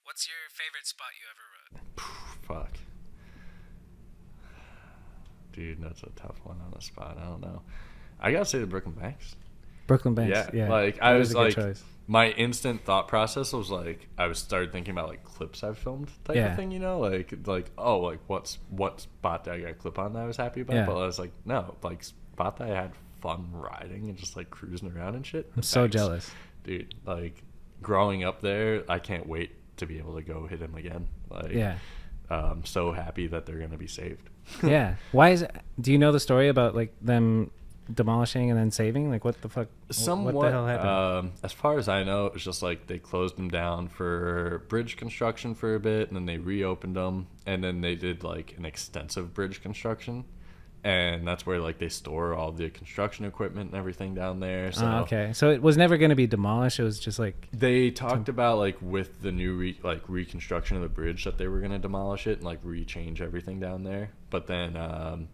What's your favorite spot you ever rode? Fuck. Dude, that's a tough one on the spot. I don't know. I gotta say the Brooklyn Banks. Brooklyn Banks. Yeah. Like I was like, choice. my instant thought process was like, I started thinking about like clips I've filmed type of thing, you know, like oh, like what spot did I get a clip on that I was happy about? Yeah. But I was like, no, like spot that I had fun riding and just like cruising around and shit. I'm so jealous, dude. Like growing up there, I can't wait to be able to go hit him again. Like, I'm so happy that they're gonna be saved. Yeah. Why is it? Do you know the story about like them demolishing and then saving? Like what the fuck? Somewhat, what the hell happened? As far as I know, it was just like they closed them down for bridge construction for a bit, and then they reopened them, and then they did like an extensive bridge construction, and that's where like they store all the construction equipment and everything down there. So okay, so it was never going to be demolished. It was just like they talked about like with the new reconstruction of the bridge that they were going to demolish it and like rechange everything down there. But then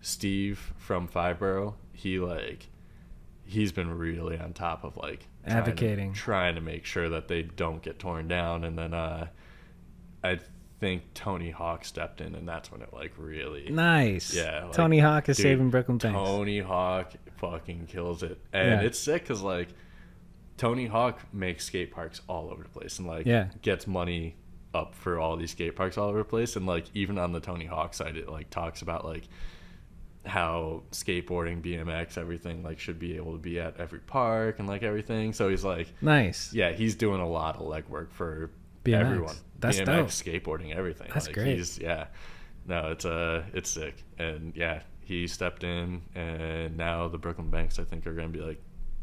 Steve from Fiveborough, he's been really on top of like advocating, trying to make sure that they don't get torn down. And then I think Tony Hawk stepped in, and that's when it like really nice. Yeah, like, Tony Hawk is saving Brooklyn Banks. Tony Hawk fucking kills it, and it's sick because like Tony Hawk makes skate parks all over the place, and like gets money up for all these skate parks all over the place. And like even on the Tony Hawk side, it like talks about like how skateboarding, BMX, everything like should be able to be at every park and like everything. So he's like, nice. Yeah, he's doing a lot of legwork for BMX. Everyone. That's BMX, dope. Skateboarding, everything. That's like, great. No, it's sick. And yeah, he stepped in, and now the Brooklyn Banks I think are gonna be like,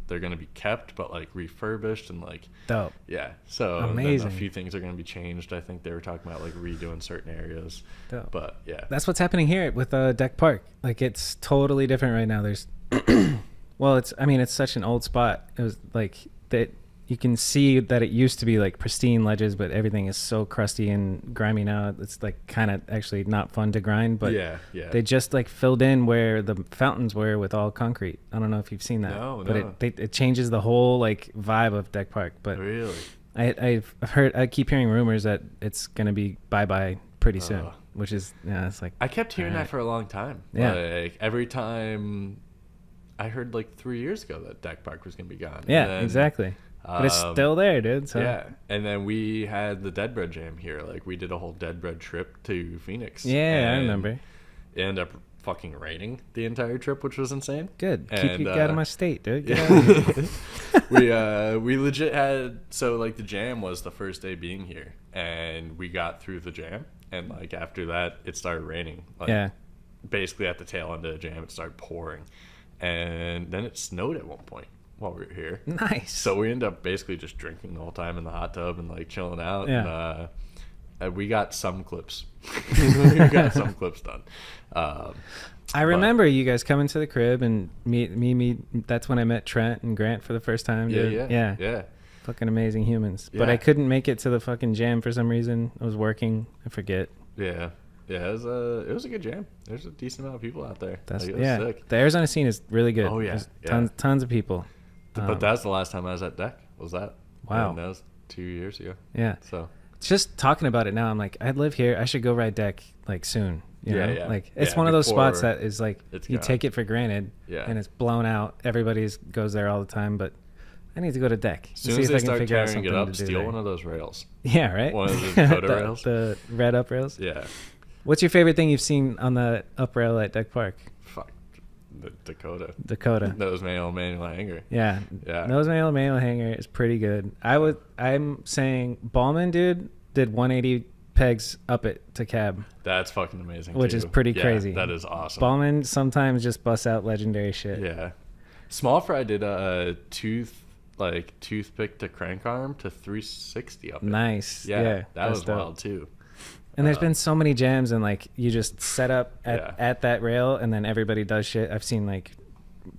they're gonna be kept but like refurbished and like dope. Yeah. So amazing. A few things are gonna be changed. I think they were talking about like redoing certain areas. Dope. But yeah. That's what's happening here with Deck Park. Like it's totally different right now. There's well, it's such an old spot. It was like that you can see that it used to be like pristine ledges, but everything is so crusty and grimy now. It's like kind of actually not fun to grind, but they just like filled in where the fountains were with all concrete. I don't know if you've seen that. But it changes the whole like vibe of Deck Park. But really, I keep hearing rumors that it's gonna be bye pretty soon, which is it's like I kept hearing that for a long time. Yeah, like every time I heard like 3 years ago that Deck Park was gonna be gone. Yeah, then, exactly. But it's still there, dude. So. Yeah, and then we had the Dead Bread Jam here. Like we did a whole Dead Bread trip to Phoenix. Yeah, I remember. It ended up fucking raining the entire trip, which was insane. Good. Keep you out of my state, dude. We legit had, so like the jam was the first day being here, and we got through the jam, and like after that it started raining. Like, basically at the tail end of the jam it started pouring, and then it snowed at one point while we were here. Nice. So we ended up basically just drinking the whole time in the hot tub and like chilling out. Yeah. And we got some clips. We got some clips done. I remember you guys coming to the crib and me. That's when I met Trent and Grant for the first time. Dude. Yeah. Fucking amazing humans. Yeah. But I couldn't make it to the fucking jam for some reason. I was working. I forget. Yeah. Yeah, it was a good jam. There's a decent amount of people out there. That's like, it was sick. The Arizona scene is really good. Oh yeah, tons of people. But that's the last time I was at Deck. Was that? Wow. And that was 2 years ago. Yeah. So just talking about it now, I'm like, I live here. I should go ride Deck like soon. You know? Yeah. Like it's one of those spots that is like you take it for granted. Yeah. And it's blown out. Everybody goes there all the time, but I need to go to Deck. As soon as they start tearing it up, steal one of those rails. Yeah, right. One of the Dakota rails. The red up rails. Yeah. What's your favorite thing you've seen on the up rail at Deck Park? Fuck. The Dakota. Nose manual hanger. Yeah. Nose manual hanger is pretty good. I'm saying Ballman, dude, did 180 pegs up it to cab. That's fucking amazing. Which is pretty crazy. That is awesome. Ballman sometimes just busts out legendary shit. Yeah. Small Fry did a toothpick to crank arm to 360 up it. Nice. Yeah. That was dope. wild too. And there's been so many jams, and like you just set up at that rail, and then everybody does shit. I've seen like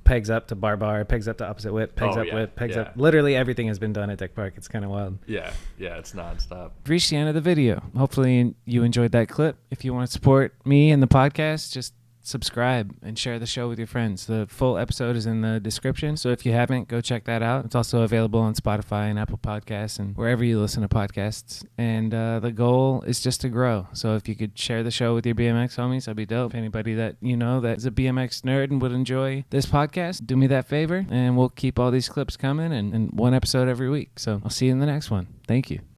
pegs up to bar, pegs up to opposite whip, pegs up whip, pegs up. Literally everything has been done at Deck Park. It's kind of wild. Yeah, it's nonstop. We've reached the end of the video. Hopefully you enjoyed that clip. If you want to support me and the podcast, just subscribe and share the show with your friends. The full episode is in the description, so if you haven't, go check that out. It's also available on Spotify and Apple Podcasts and wherever you listen to podcasts. And the goal is just to grow. So if you could share the show with your BMX homies, that'd be dope. If anybody that you know that is a BMX nerd and would enjoy this podcast, do me that favor, and we'll keep all these clips coming and one episode every week. So I'll see you in the next one. Thank you.